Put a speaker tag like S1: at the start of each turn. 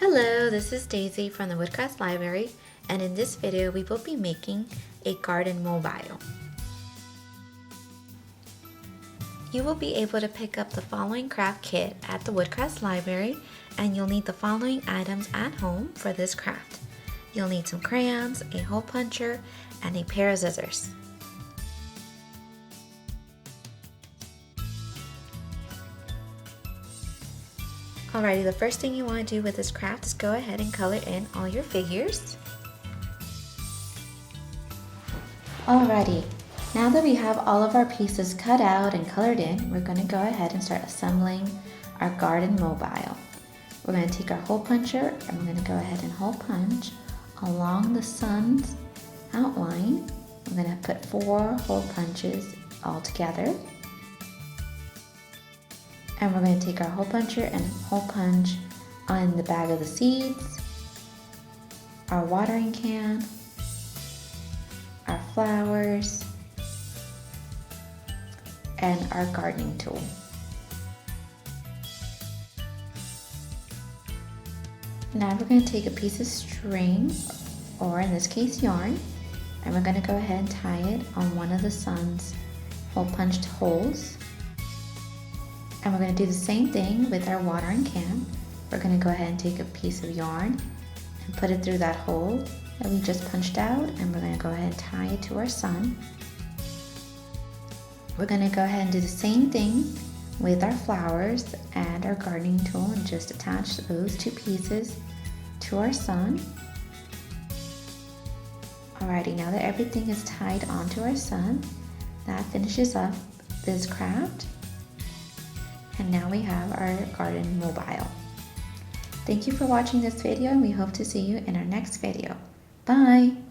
S1: Hello, this is Daisy from the Woodcrest Library, and in this video we will be making a garden mobile. You will be able to pick up the following craft kit at the Woodcrest Library, and you'll need the following items at home for this craft. You'll need some crayons, a hole puncher, and a pair of scissors. Alrighty, the first thing you want to do with this craft is go ahead and color in all your figures. Alrighty, now that we have all of our pieces cut out and colored in, we're going to go ahead and start assembling our garden mobile. We're going to take our hole puncher and we're going to go ahead and hole punch along the sun's outline. I'm going to put 4 hole punches all together. And we're going to take our hole puncher and hole punch on the bag of the seeds, our watering can, our flowers, and our gardening tool. Now we're going to take a piece of string, or in this case yarn, and we're going to go ahead and tie it on one of the sun's hole punched holes. And we're going to do the same thing with our watering can. We're going to go ahead and take a piece of yarn and put it through that hole that we just punched out, and we're going to go ahead and tie it to our sun. We're going to go ahead and do the same thing with our flowers and our gardening tool and just attach those 2 pieces to our sun. Alrighty, now that everything is tied onto our sun, that finishes up this craft. And now we have our garden mobile. Thank you for watching this video, and we hope to see you in our next video. Bye!